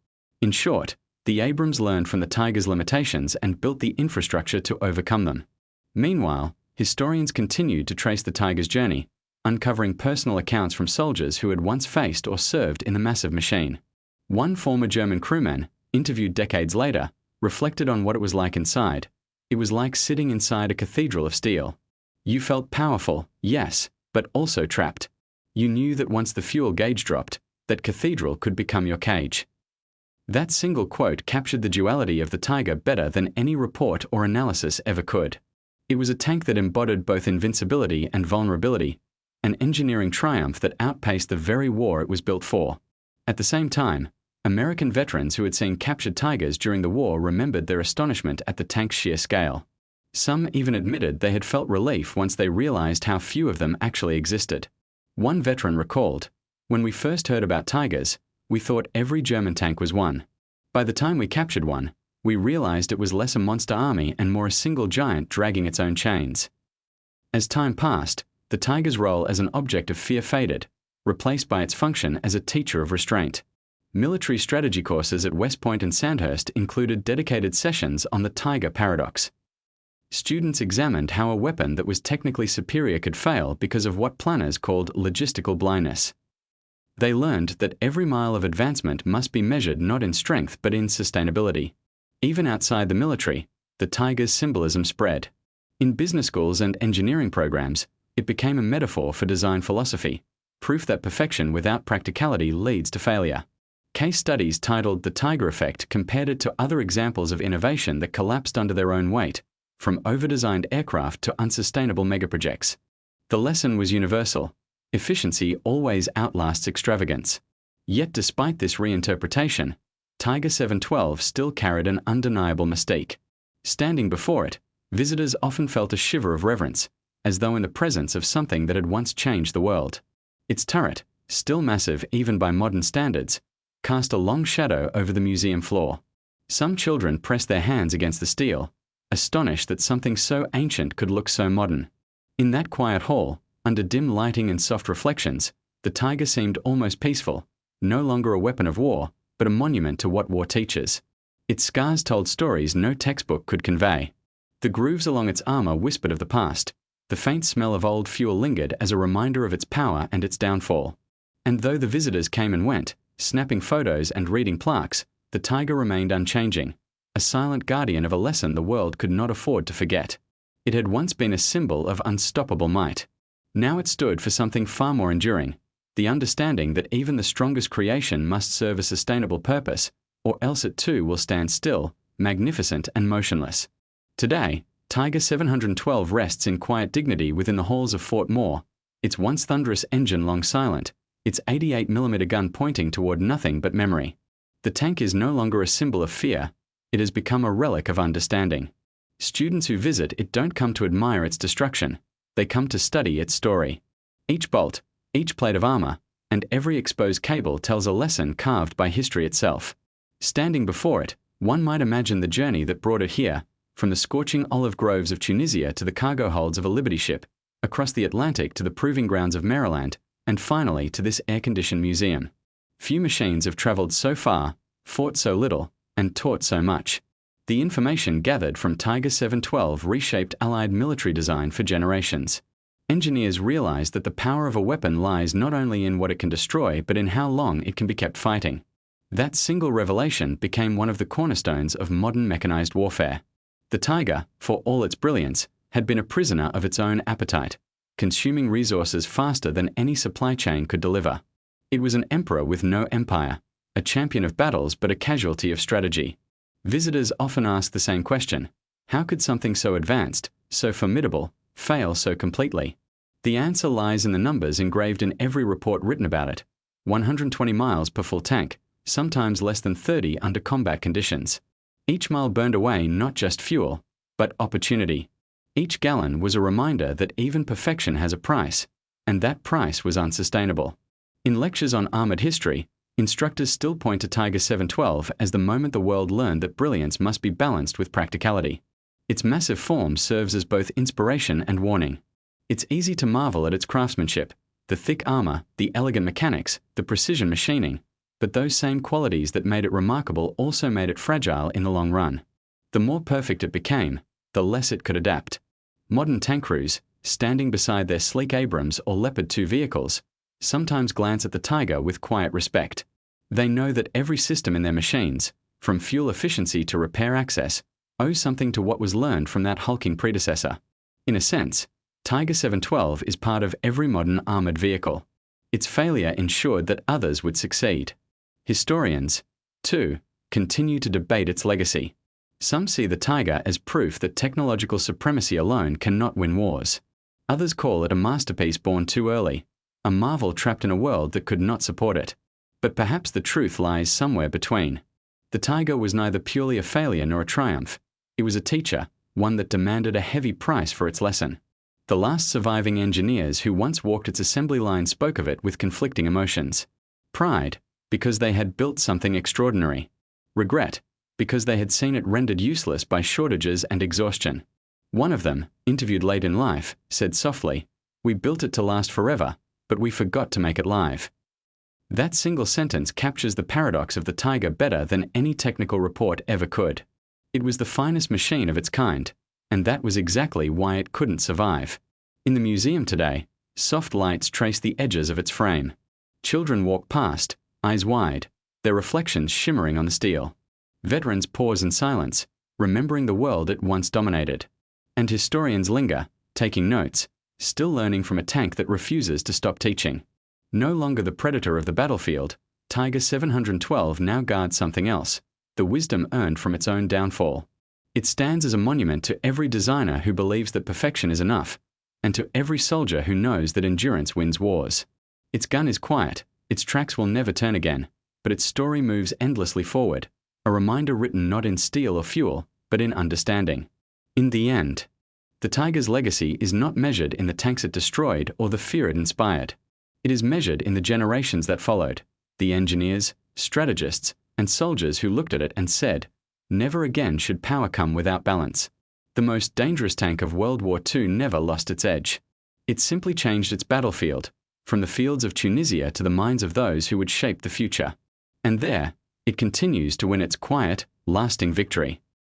In short, the Abrams learned from the Tiger's limitations and built the infrastructure to overcome them. Meanwhile, historians continued to trace the Tiger's journey, uncovering personal accounts from soldiers who had once faced or served in the massive machine. One former German crewman, interviewed decades later, reflected on what it was like inside. It was like sitting inside a cathedral of steel. You felt powerful, yes, but also trapped. You knew that once the fuel gauge dropped, that cathedral could become your cage. That single quote captured the duality of the Tiger better than any report or analysis ever could. It was a tank that embodied both invincibility and vulnerability, an engineering triumph that outpaced the very war it was built for. At the same time, American veterans who had seen captured Tigers during the war remembered their astonishment at the tank's sheer scale. Some even admitted they had felt relief once they realized how few of them actually existed. One veteran recalled, "When we first heard about Tigers, we thought every German tank was one. By the time we captured one, we realized it was less a monster army and more a single giant dragging its own chains." As time passed, the Tiger's role as an object of fear faded, replaced by its function as a teacher of restraint. Military strategy courses at West Point and Sandhurst included dedicated sessions on the Tiger paradox. Students examined how a weapon that was technically superior could fail because of what planners called logistical blindness. They learned that every mile of advancement must be measured not in strength but in sustainability. Even outside the military, the Tiger's symbolism spread. In business schools and engineering programs, it became a metaphor for design philosophy, proof that perfection without practicality leads to failure. Case studies titled "The Tiger Effect" compared it to other examples of innovation that collapsed under their own weight, from over-designed aircraft to unsustainable megaprojects. The lesson was universal: efficiency always outlasts extravagance. Yet despite this reinterpretation, Tiger 712 still carried an undeniable mystique. Standing before it, visitors often felt a shiver of reverence, as though in the presence of something that had once changed the world. Its turret, still massive even by modern standards, cast a long shadow over the museum floor. Some children pressed their hands against the steel, astonished that something so ancient could look so modern. In that quiet hall, under dim lighting and soft reflections, the Tiger seemed almost peaceful, no longer a weapon of war, but a monument to what war teaches. Its scars told stories no textbook could convey. The grooves along its armor whispered of the past. The faint smell of old fuel lingered as a reminder of its power and its downfall. And though the visitors came and went, snapping photos and reading plaques, the Tiger remained unchanging, a silent guardian of a lesson the world could not afford to forget. It had once been a symbol of unstoppable might. Now it stood for something far more enduring, the understanding that even the strongest creation must serve a sustainable purpose, or else it too will stand still, magnificent and motionless. Today, Tiger 712 rests in quiet dignity within the halls of Fort Moore, its once thunderous engine long silent, its 88mm gun pointing toward nothing but memory. The tank is no longer a symbol of fear, it has become a relic of understanding. Students who visit it don't come to admire its destruction, they come to study its story. Each bolt, each plate of armor, and every exposed cable tells a lesson carved by history itself. Standing before it, one might imagine the journey that brought it here, from the scorching olive groves of Tunisia to the cargo holds of a Liberty ship, across the Atlantic to the proving grounds of Maryland, and finally to this air-conditioned museum. Few machines have traveled so far, fought so little, and taught so much. The information gathered from Tiger 712 reshaped Allied military design for generations. Engineers realized that the power of a weapon lies not only in what it can destroy, but in how long it can be kept fighting. That single revelation became one of the cornerstones of modern mechanized warfare. The Tiger, for all its brilliance, had been a prisoner of its own appetite, consuming resources faster than any supply chain could deliver. It was an emperor with no empire, a champion of battles but a casualty of strategy. Visitors often ask the same question: how could something so advanced, so formidable, fail so completely? The answer lies in the numbers engraved in every report written about it. 120 miles per full tank, sometimes less than 30 under combat conditions. Each mile burned away not just fuel, but opportunity. Each gallon was a reminder that even perfection has a price, and that price was unsustainable. In lectures on armored history, instructors still point to Tiger 712 as the moment the world learned that brilliance must be balanced with practicality. Its massive form serves as both inspiration and warning. It's easy to marvel at its craftsmanship, the thick armor, the elegant mechanics, the precision machining, but those same qualities that made it remarkable also made it fragile in the long run. The more perfect it became, the less it could adapt. Modern tank crews, standing beside their sleek Abrams or Leopard 2 vehicles, sometimes glance at the Tiger with quiet respect. They know that every system in their machines, from fuel efficiency to repair access, owes something to what was learned from that hulking predecessor. In a sense, Tiger 712 is part of every modern armored vehicle. Its failure ensured that others would succeed. Historians, too, continue to debate its legacy. Some see the Tiger as proof that technological supremacy alone cannot win wars. Others call it a masterpiece born too early, a marvel trapped in a world that could not support it. But perhaps the truth lies somewhere between. The Tiger was neither purely a failure nor a triumph. It was a teacher, one that demanded a heavy price for its lesson. The last surviving engineers who once walked its assembly line spoke of it with conflicting emotions. Pride, because they had built something extraordinary. Regret, because they had seen it rendered useless by shortages and exhaustion. One of them, interviewed late in life, said softly, "We built it to last forever, but we forgot to make it live." That single sentence captures the paradox of the Tiger better than any technical report ever could. It was the finest machine of its kind, and that was exactly why it couldn't survive. In the museum today, soft lights trace the edges of its frame. Children walk past, eyes wide, their reflections shimmering on the steel. Veterans pause in silence, remembering the world it once dominated. And historians linger, taking notes, still learning from a tank that refuses to stop teaching. No longer the predator of the battlefield, Tiger 712 now guards something else, the wisdom earned from its own downfall. It stands as a monument to every designer who believes that perfection is enough, and to every soldier who knows that endurance wins wars. Its gun is quiet, its tracks will never turn again, but its story moves endlessly forward, a reminder written not in steel or fuel, but in understanding. In the end, the Tiger's legacy is not measured in the tanks it destroyed or the fear it inspired. It is measured in the generations that followed, the engineers, strategists, and soldiers who looked at it and said, "Never again should power come without balance." The most dangerous tank of World War II never lost its edge. It simply changed its battlefield, from the fields of Tunisia to the minds of those who would shape the future. And there, it continues to win its quiet, lasting victory.